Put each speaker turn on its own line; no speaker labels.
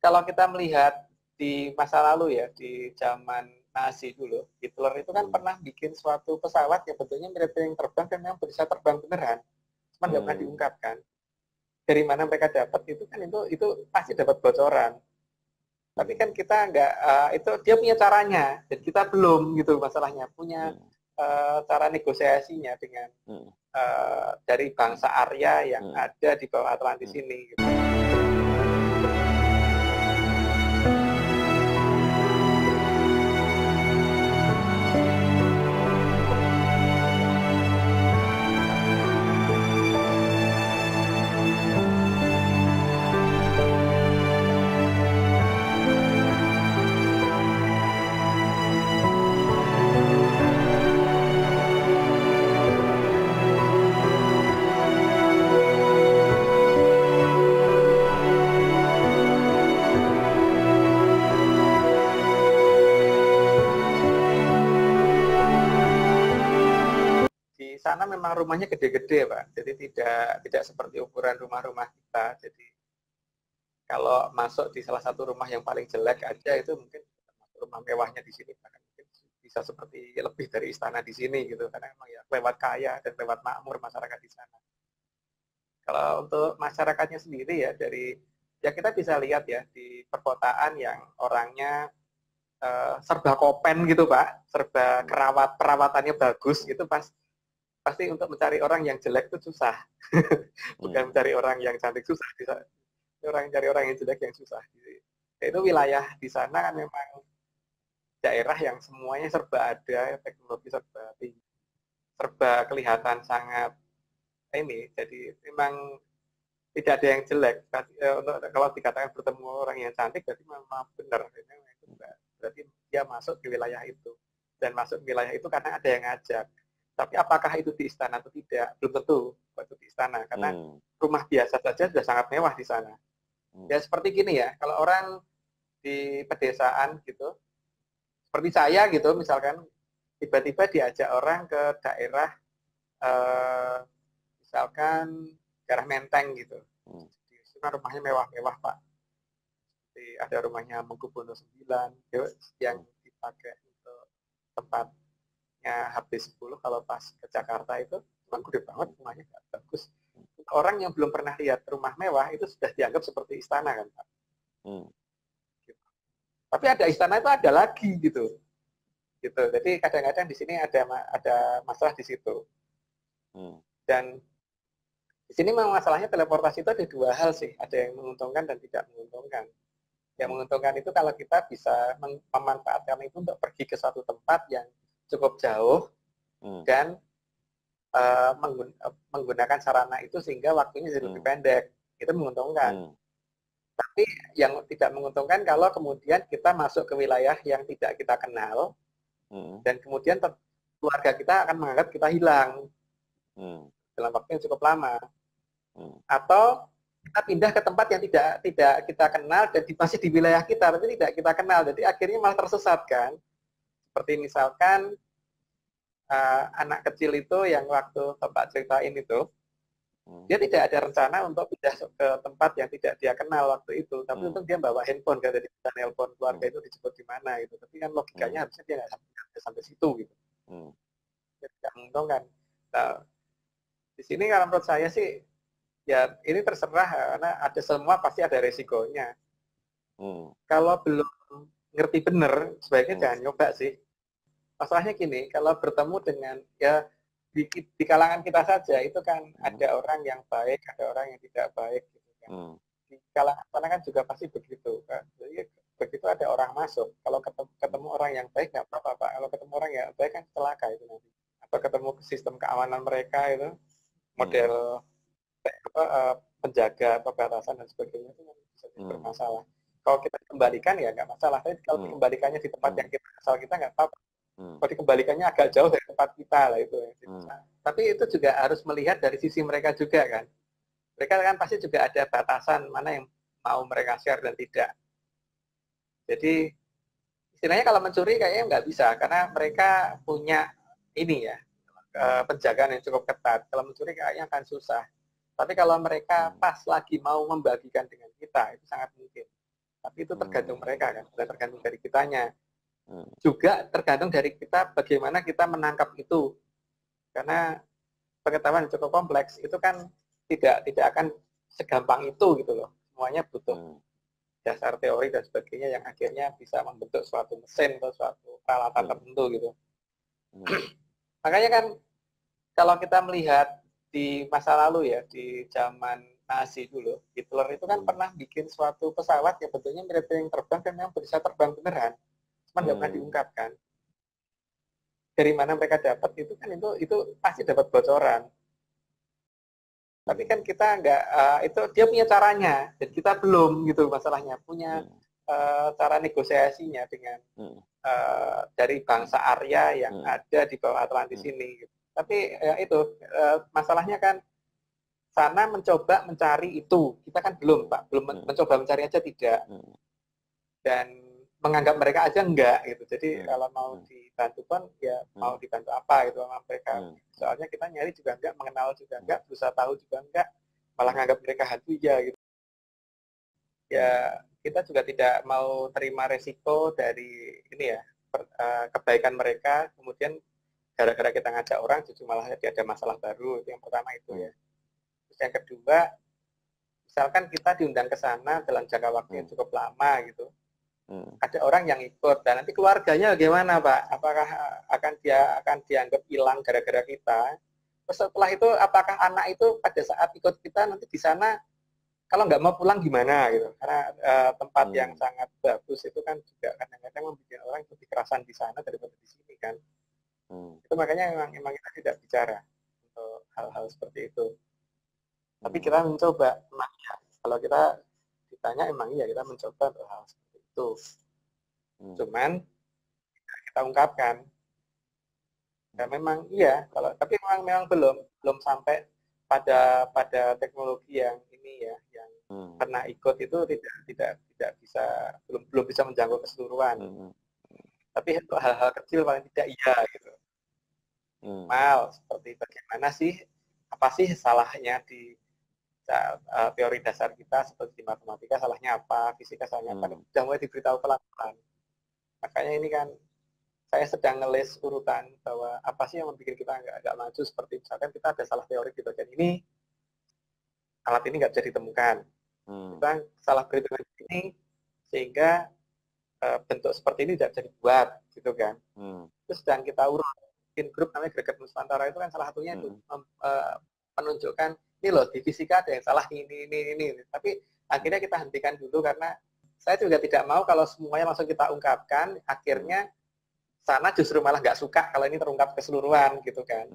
kalau kita melihat di masa lalu ya, di zaman Nazi dulu, Hitler itu kan pernah bikin suatu pesawat yang bentuknya mirip yang terbang dan yang bisa terbang beneran, cuma nggak pernah diungkapkan. Dari mana mereka dapat itu kan itu pasti dapat bocoran. Tapi kan kita nggak, itu dia punya caranya, dan kita belum gitu masalahnya, punya cara negosiasinya dengan dari bangsa Arya yang ada di bawah Atlantis ini. Gitu. Di sana memang rumahnya gede-gede, Pak. Jadi tidak seperti ukuran rumah-rumah kita. Jadi kalau masuk di salah satu rumah yang paling jelek aja itu mungkin rumah mewahnya di sini bahkan mungkin bisa seperti lebih dari istana di sini gitu. Karena memang ya lewat kaya dan lewat makmur masyarakat di sana. Kalau untuk masyarakatnya sendiri ya ya kita bisa lihat ya di perkotaan yang orangnya serba kopen gitu, Pak, serba perawatannya bagus gitu, pasti untuk mencari orang yang jelek itu susah. Bukan mencari orang yang cantik susah, cari orang yang jelek yang susah. Itu wilayah di sana kan memang daerah yang semuanya serba ada, teknologi serba tinggi, serba kelihatan sangat ini. Jadi memang tidak ada yang jelek. Untuk kalau dikatakan bertemu orang yang cantik, berarti memang benar. Itu berarti dia masuk ke wilayah itu. Dan masuk ke wilayah itu karena ada yang ngajak. Tapi apakah itu di istana atau tidak? Belum tentu waktu di istana. Karena rumah biasa saja sudah sangat mewah di sana. Ya seperti gini ya, kalau orang di pedesaan gitu, seperti saya gitu, misalkan tiba-tiba diajak orang ke daerah, misalkan daerah Menteng gitu. Di sana rumahnya mewah-mewah, Pak. Jadi ada rumahnya Mangkubuwono 9 yang dipakai untuk tempatnya HP10 kalau pas ke Jakarta itu memang gede banget rumahnya, bagus. Orang yang belum pernah lihat rumah mewah itu sudah dianggap seperti istana kan, Pak. Gitu. Tapi ada istana itu ada lagi gitu. Jadi kadang-kadang di sini ada masalah di situ. Dan di sini memang masalahnya teleportasi itu ada dua hal sih, ada yang menguntungkan dan tidak menguntungkan. Yang menguntungkan itu kalau kita bisa memanfaatkan itu untuk pergi ke suatu tempat yang cukup jauh dan menggunakan sarana itu sehingga waktunya jadi lebih pendek. Itu menguntungkan. Tapi yang tidak menguntungkan kalau kemudian kita masuk ke wilayah yang tidak kita kenal dan kemudian keluarga kita akan menganggap kita hilang dalam waktu yang cukup lama. Atau kita pindah ke tempat yang tidak kita kenal dan masih di wilayah kita tapi tidak kita kenal, jadi akhirnya malah tersesat kan. Seperti misalkan anak kecil itu yang waktu Bapak ceritain itu, dia tidak ada rencana untuk pindah ke tempat yang tidak dia kenal waktu itu, tapi untuk dia bawa handphone kan, jadi bisa nelpon keluarga itu disebut di mana gitu. Tapi kan logikanya harusnya dia nggak sampai situ gitu. Tidak menguntungkan. Nah, di sini kalau menurut saya sih ya ini terserah, karena ada semua pasti ada resikonya. Kalau belum ngerti bener, sebaiknya jangan nyoba sih. Masalahnya gini, kalau bertemu dengan ya di kalangan kita saja itu kan ada orang yang baik, ada orang yang tidak baik gitu kan. Di kalangan sana kan juga pasti begitu kan. Jadi begitu ada orang masuk, kalau ketemu orang yang baik nggak apa-apa, Pak. Kalau ketemu orang yang baik kan celaka itu nanti. Atau ketemu sistem keamanan mereka itu model penjaga perbatasan dan sebagainya itu bisa bermasalah. Kalau kita kembalikan ya nggak masalah, tapi kalau dikembalikannya di tempat yang kita asal kita nggak apa-apa. Kalau dikembalikannya agak jauh dari tempat kita lah itu. Tapi itu juga harus melihat dari sisi mereka juga kan. Mereka kan pasti juga ada batasan mana yang mau mereka share dan tidak. Jadi istilahnya kalau mencuri kayaknya nggak bisa karena mereka punya ini ya penjagaan yang cukup ketat. Kalau mencuri kayaknya akan susah. Tapi kalau mereka pas lagi mau membagikan dengan kita itu sangat mungkin. Tapi itu tergantung mereka kan, bukan tergantung dari kitanya.
Hmm.
Juga tergantung dari kita bagaimana kita menangkap itu. Karena pengetahuan cukup kompleks itu kan tidak akan segampang itu gitu loh. Semuanya butuh dasar teori dan sebagainya yang akhirnya bisa membentuk suatu mesin atau suatu peralatan tertentu gitu. Makanya kan kalau kita melihat di masa lalu ya, di zaman Nazi dulu, Hitler itu kan pernah bikin suatu pesawat yang bentuknya mirip yang terbang dan yang bisa terbang beneran, cuma nggak pernah diungkapkan. Dari mana mereka dapat itu kan itu pasti dapat bocoran. Tapi kan kita nggak, itu dia punya caranya, dan kita belum gitu masalahnya, punya cara negosiasinya dengan dari bangsa Arya yang ada di bawah Atlantis ini. Gitu. Tapi ya itu, masalahnya kan sana mencoba mencari itu, kita kan belum Pak, belum mencoba mencari aja tidak. Dan menganggap mereka aja enggak gitu. Jadi kalau mau dibantu pun ya mau dibantu apa gitu sama mereka. Soalnya kita nyari juga enggak, mengenal juga enggak, berusaha tahu juga enggak, malah nganggap mereka hantu ya gitu. Ya kita juga tidak mau terima resiko dari ini ya, kebaikan mereka, kemudian gara-gara kita ngajak orang justru malah ada masalah baru. Itu yang pertama itu ya. Terus yang kedua, misalkan kita diundang ke sana dalam jangka waktu yang cukup lama gitu. Ada orang yang ikut, dan nanti keluarganya bagaimana Pak? Apakah akan dianggap hilang gara-gara kita? Terus setelah itu apakah anak itu pada saat ikut kita nanti di sana kalau nggak mau pulang gimana gitu? Karena tempat yang sangat bagus itu kan juga kadang-kadang membuat orang lebih kerasan di sana daripada di sini kan. Itu makanya memang kita tidak bicara untuk hal-hal seperti itu. Tapi kita mencoba, ya, kalau kita ditanya emang iya kita mencoba untuk hal seperti itu. Cuman kita ungkapkan. Ya memang iya, tapi memang belum sampai pada teknologi yang ini ya, yang pernah ikut itu tidak bisa, belum bisa menjangkau keseluruhan. Tapi untuk hal-hal kecil paling tidak iya gitu. Mal seperti bagaimana sih, apa sih salahnya di teori dasar kita seperti di matematika salahnya apa, fisika salahnya apa, sudah mulai diberitahu pelan-pelan. Makanya ini kan saya sedang ngelis urutan bahwa apa sih yang membuat kita nggak maju, seperti misalkan kita ada salah teori di bagian ini, alat ini nggak bisa ditemukan. Kita salah perhitungan ini sehingga bentuk seperti ini tidak bisa dibuat, gitu kan. Terus sedang kita urutin grup namanya Greget Nusantara itu kan salah satunya itu menunjukkan ini loh di fisika ada yang salah ini. Tapi akhirnya kita hentikan dulu karena saya juga tidak mau kalau semuanya langsung kita ungkapkan, akhirnya sana justru malah nggak suka kalau ini terungkap keseluruhan gitu kan.